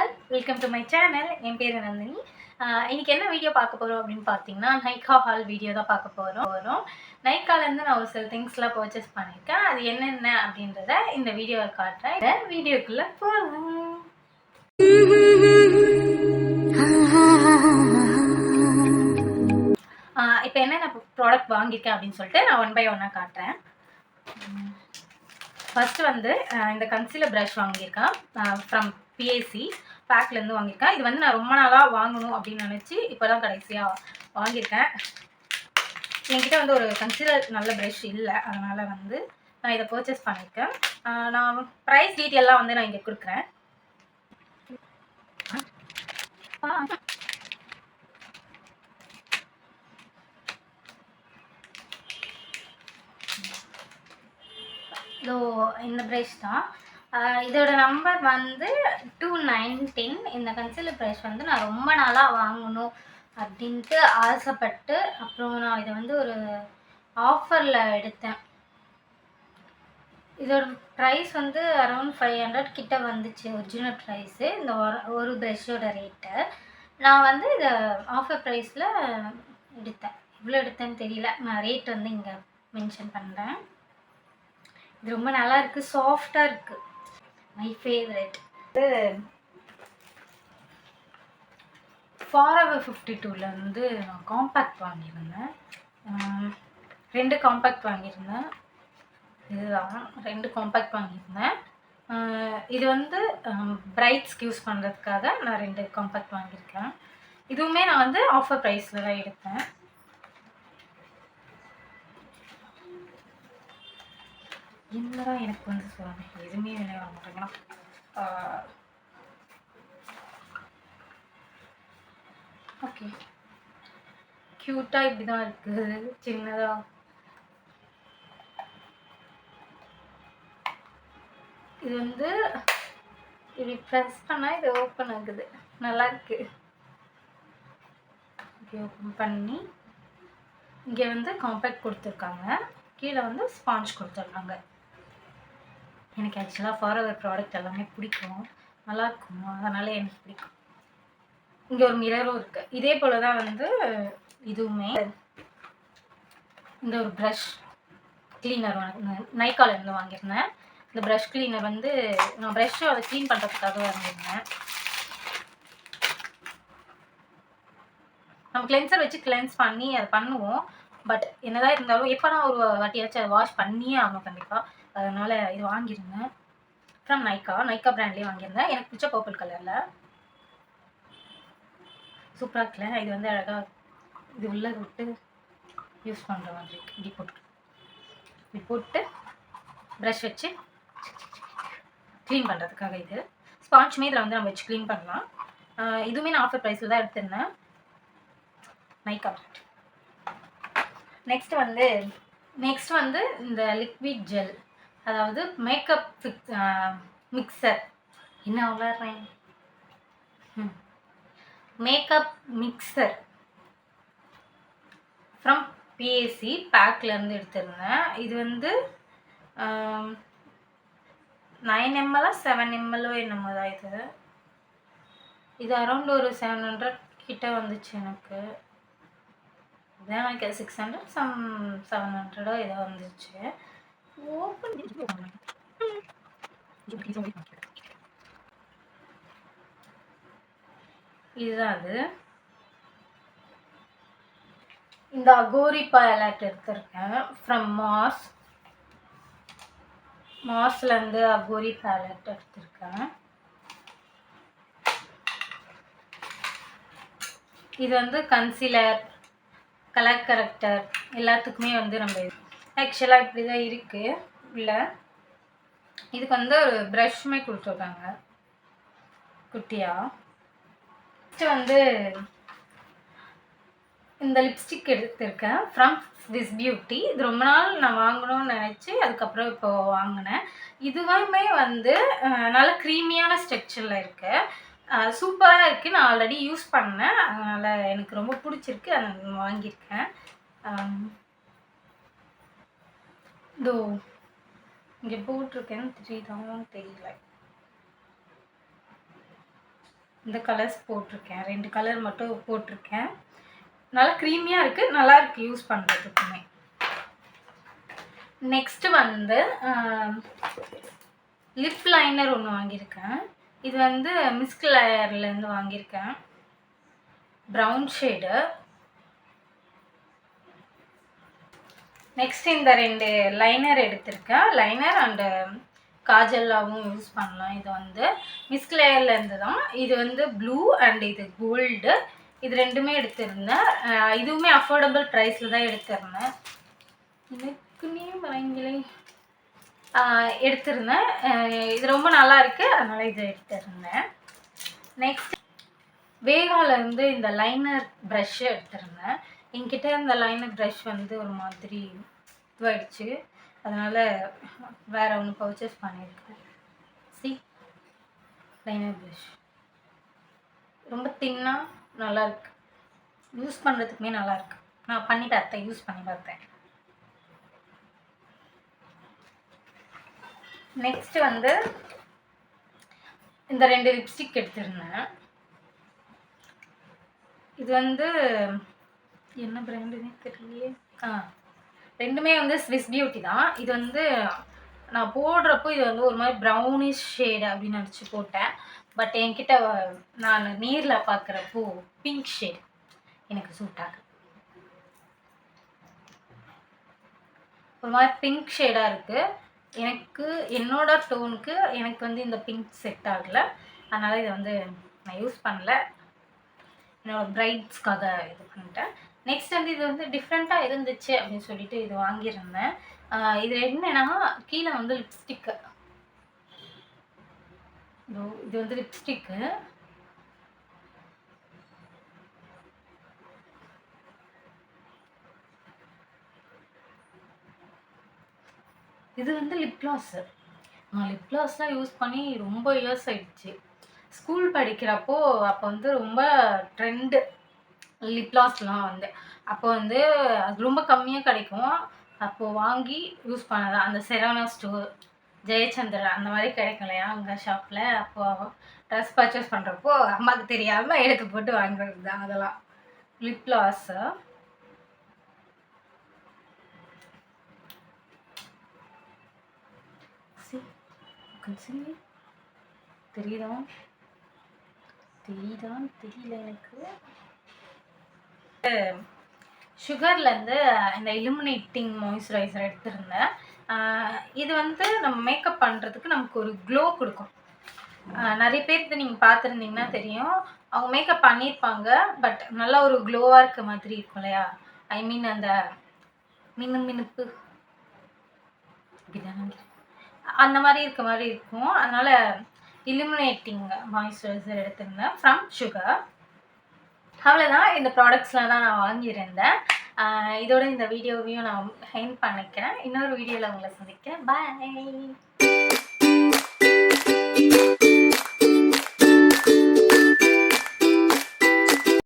All, welcome to my channel. என் பேர் நந்தினி. இன்னைக்கு என்ன வீடியோ பார்க்க போகிறோம் அப்படின்னு பார்த்தீங்கன்னா, நைக்கா ஹால் வீடியோ தான் பார்க்க போகிறோம். நைக்காலேருந்து நான் ஒரு சில திங்ஸ்லாம் பர்ச்சேஸ் பண்ணியிருக்கேன். அது என்னென்ன அப்படின்றத இந்த வீடியோவை காட்டுறேன். இந்த வீடியோக்குள்ளே போகலாம். இப்போ என்னென்ன ப்ராடக்ட் வாங்கியிருக்கேன் அப்படின்னு சொல்லிட்டு நான் ஒன் பை ஒன்னாக காட்டுறேன். ஃபஸ்ட்டு வந்து இந்த கன்சீலர் ப்ரஷ் வாங்கியிருக்கேன் ஃப்ரம் பிஏசி பேக்லேருந்து வாங்கியிருக்கேன். இது வந்து நான் ரொம்ப நாளாக வாங்கணும் அப்படின்னு நினச்சி இப்போ தான் கடைசியாக வாங்கியிருக்கேன். என்கிட்ட வந்து ஒரு கன்சீலர் நல்ல ப்ரஷ் இல்லை, அதனால் வந்து நான் இதை பர்ச்சேஸ் பண்ணியிருக்கேன். நான் ப்ரைஸ் டீட்டெயிலாம் வந்து நான் இங்கே கொடுக்குறேன். இந்த ப்ரஷ் தான். இதோட நம்பர் வந்து 219. இந்த கன்சீலர் ப்ரஷ் வந்து நான் ரொம்ப நாளாக வாங்கணும் அப்படின்ட்டு ஆசைப்பட்டு, அப்புறம் நான் இதை வந்து ஒரு ஆஃபரில் எடுத்தேன். இதோட ப்ரைஸ் வந்து அரௌண்ட் 500 கிட்ட வந்துச்சு ஒரிஜினல் ப்ரைஸு. இந்த ஒரு ப்ரஷ்ஷோட ரேட்டு நான் வந்து இதை ஆஃபர் ப்ரைஸில் எடுத்தேன். எவ்வளோ எடுத்தேன்னு தெரியல, நான் ரேட் வந்து இங்கே மென்ஷன் பண்ணுறேன். இது ரொம்ப நல்லா இருக்குது, சாஃப்டாக இருக்குது, மை ஃபேவரட். ஃபாரெவர் 52லேருந்து நான் காம்பேக்ட் வாங்கியிருந்தேன். 2 காம்பேக்ட் வாங்கியிருந்தேன். இதுதான் 2 காம்பேக்ட் வாங்கியிருந்தேன். இது வந்து பிரைட்ஸ்க்கு யூஸ் பண்ணுறதுக்காக நான் 2 காம்பேக்ட் வாங்கியிருக்கேன். இதுவுமே நான் வந்து ஆஃபர் ப்ரைஸில் தான் எடுத்தேன். என்னதான் எனக்கு வந்து சொல்லுவேன், எதுவுமே வேலை வர மாட்டேங்களா. ஓகே, க்யூட்டாக இப்படி தான் இருக்குது, சின்னதாக. இது வந்து இப்படி ப்ரெஸ் பண்ணால் இது ஓப்பன் ஆகுது, நல்லா இருக்கு. இப்படி ஓப்பன் பண்ணி இங்கே வந்து காம்பேக்ட் கொடுத்துருக்காங்க, கீழே வந்து ஸ்பாஞ்ச் கொடுத்துருக்காங்க. எனக்கு ஆக்சுவலாக ஃபாரெவர் ப்ராடக்ட் எல்லாமே பிடிக்கும், நல்லாயிருக்கும், அதனால் எனக்கு பிடிக்கும். இங்கே ஒரு மிரரும் இருக்குது. இதே போல் தான் வந்து இதுவுமே. இந்த ஒரு ப்ரஷ் கிளீனர் நைக்காலேருந்து வாங்கியிருந்தேன். இந்த ப்ரஷ் கிளீனர் வந்து நான் ப்ரஷ்ஷை அதை க்ளீன் பண்ணுறதுக்காக வாங்கியிருந்தேன். நம்ம கிளென்சர் வச்சு கிளென்ஸ் பண்ணி அதை பண்ணுவோம். பட் என்னதான் இருந்தாலும் எப்போ நான் ஒரு வாட்டியாச்சும் அதை வாஷ் பண்ணியே ஆகணும் கண்டிப்பாக. அதனால் இது வாங்கியிருந்தேன் ஃப்ரம் நைக்கா பிராண்ட்லேயே வாங்கியிருந்தேன். எனக்கு பிடிச்ச பர்பிள் கலரில் சூப்பராக இருக்குல்ல. இது வந்து அழகாக இது உள்ளே விட்டு யூஸ் பண்ணுற மாதிரி இப்படி போட்டு ப்ரஷ் வச்சு க்ளீன் பண்ணுறதுக்காக. இது ஸ்பாஞ்சுமே இதில் வந்து நம்ம வச்சு க்ளீன் பண்ணலாம். இதுவுமே நான் ஆஃபர் ப்ரைஸில் தான் எடுத்திருந்தேன், நைக்கா. நெக்ஸ்ட் வந்து இந்த லிக்விட் ஜெல், அதாவது மேக்கப் மிக்சர். என்ன வளர்றேன், மேக்கப் மிக்சர் ஃப்ரம் பிஏசி பேக்லேருந்து எடுத்திருந்தேன். இது வந்து 9 ml 7 ml என்னமோ தான். இது அரௌண்ட் ஒரு 700 கிட்ட வந்துச்சு எனக்கு. இதான் எனக்கு 600 700 இதை வந்துச்சு. ஓப்பன் இதுதான் அது. இந்த அகோரி பேலட் எடுத்திருக்கேன் ஃப்ரம் மார்ஸ்லேருந்து அகோரி பேலட் எடுத்திருக்கேன். இது வந்து கன்சீலர், கலர் கரெக்டர் எல்லாத்துக்குமே வந்து நம்ம ஆக்சுவலாக இப்படி தான் இருக்குது இல்லை. இதுக்கு வந்து ஒரு ப்ரஷ்மே கொடுத்துருக்காங்க குட்டியாக. நெக்ஸ்ட்டு வந்து இந்த லிப்ஸ்டிக் எடுத்திருக்கேன் ஃப்ரம் ஸ்விஸ் பியூட்டி. இது ரொம்ப நாள் நான் வாங்கணும்னு நினச்சி அதுக்கப்புறம் இப்போ வாங்கினேன். இதுவுமே வந்து நல்ல க்ரீமியான ஸ்ட்ரக்சரில் இருக்குது, சூப்பராக இருக்குது. நான் ஆல்ரெடி யூஸ் பண்ணேன், அதனால் எனக்கு ரொம்ப பிடிச்சிருக்கு, அதை வாங்கியிருக்கேன். இதோ இங்கே போட்டிருக்கேன்னு தெரியுதான்னு தெரியல. இந்த கலர்ஸ் போட்டிருக்கேன். 2 கலர் மட்டும் போட்டிருக்கேன். நல்லா க்ரீமியாக இருக்குது, நல்லா இருக்குது யூஸ் பண்ணுறதுக்குமே. நெக்ஸ்ட்டு வந்து லிப் லைனர் ஒன்று வாங்கியிருக்கேன். இது வந்து மிஸ்க் லேயர்லேருந்து வாங்கியிருக்கேன். Brown shade. நெக்ஸ்ட் இந்த 2 லைனர் எடுத்திருக்கேன். லைனர் அண்டு காஜல்லாவும் யூஸ் பண்ணலாம். இது வந்து மிஸ்க் லேயர்லேருந்து தான். இது வந்து ப்ளூ அண்ட் இது கோல்டு. இது 2மே எடுத்திருந்தேன். இதுவுமே அஃபோர்டபுள் ப்ரைஸில் தான் எடுத்திருந்தேன். எனக்குன்னே பயங்களே எடுத்திருந்தேன். இது ரொம்ப நல்லா இருக்குது, அதனால் இதை எடுத்திருந்தேன். நெக்ஸ்ட் வேகாலேருந்து இந்த லைனர் ப்ரஷ் எடுத்திருந்தேன். என்கிட்ட இந்த லைனர் ப்ரஷ் வந்து ஒரு மாதிரி இதுவாகிடுச்சு, அதனால் வேறு ஒன்று பர்ச்சேஸ் பண்ணியிருக்கேன். லைனர் ப்ரஷ் ரொம்ப தின்னாக நல்லாயிருக்கு, யூஸ் பண்ணுறதுக்குமே நல்லாயிருக்கு. நான் பண்ணி பார்த்தேன், யூஸ் பண்ணி பார்த்தேன். நெக்ஸ்ட் வந்து இந்த 2 லிப்ஸ்டிக் எடுத்திருந்தேன். இது வந்து என்ன பிராண்டுன்னே தெரியலையே. 2மே வந்து ஸ்விஸ் பியூட்டி தான். இது வந்து நான் போடுறப்போ இது வந்து ஒரு மாதிரி ப்ரௌனிஷ் ஷேடு அப்படின்னு நினச்சி போட்டேன். பட் என்கிட்ட நான் நேரில் பார்க்குறப்போ பிங்க் ஷேடு எனக்கு சூட் ஆகுது. ஒரு மாதிரி பிங்க் ஷேடாக இருக்குது. எனக்கு என்னோட டோனுக்கு எனக்கு வந்து இந்த பிங்க் செட் ஆகலை, அதனால் இதை வந்து நான் யூஸ் பண்ணல. என்னோடய பிரைட்ஸ்க்காக இது பண்ணிட்டேன். நெக்ஸ்ட் வந்து இது வந்து டிஃப்ரெண்ட்டாக இருந்துச்சு அப்படின்னு சொல்லிட்டு இது வாங்கியிருந்தேன். இது என்னன்னா கீழே வந்து லிப்ஸ்டிக்கு. இது வந்து லிப்ஸ்டிக்கு. இது வந்து லிப் கிளாஸு. நான் லிப் கிளாஸ்லாம் யூஸ் பண்ணி ரொம்ப இயர்ஸ் ஆயிடுச்சு. ஸ்கூல் படிக்கிறப்போ அப்போ வந்து ரொம்ப ட்ரெண்டு லிப் கிளாஸ்லாம் வந்து. அப்போ வந்து அது ரொம்ப கம்மியாக கிடைக்கும். அப்போது வாங்கி யூஸ் பண்ணது. அந்த செரானா ஸ்டோர், ஜெயச்சந்திரன் அந்த மாதிரி கிடைக்கும் இல்லையா அங்கே ஷாப்பில். அப்போது ட்ரெஸ் பர்ச்சேஸ் பண்ணுறப்போ அம்மாவுக்கு தெரியாமல் எடுத்து போட்டு வாங்குறது தான் அதெல்லாம் லிப் கிளாஸு. தெரியுதான்னு தெரியல எனக்கு. சுகர்லேருந்து இந்த இலுமினேட்டிங் மாய்ஸ்சரைசர் எடுத்திருந்தேன். இது வந்து நம்ம மேக்கப் பண்ணுறதுக்கு நமக்கு ஒரு க்ளோ கொடுக்கும். நிறைய பேருக்கு நீங்கள் பார்த்துருந்தீங்கன்னா தெரியும், அவங்க மேக்கப் பண்ணியிருப்பாங்க, பட் நல்லா ஒரு க்ளோவாக இருக்க மாதிரி இருக்கும் இல்லையா. ஐ மீன் அந்த மினுமினுப்பு அந்த மாதிரி இருக்க மாதிரி இருக்கும். அதனால் இலுமினேட்டிங் மாய்ஸ்சரைசர் எடுத்திருந்தேன் ஃப்ரம் சுகர். அவ்வளோதான், இந்த ப்ராடக்ட்ஸ்லாம் தான் நான் வாங்கியிருந்தேன். இதோட இந்த வீடியோவையும் நான் ஹெண்ட் பண்ணிக்கிறேன். இன்னொரு வீடியோவில் உங்களை சந்திக்கிறேன். பாய்.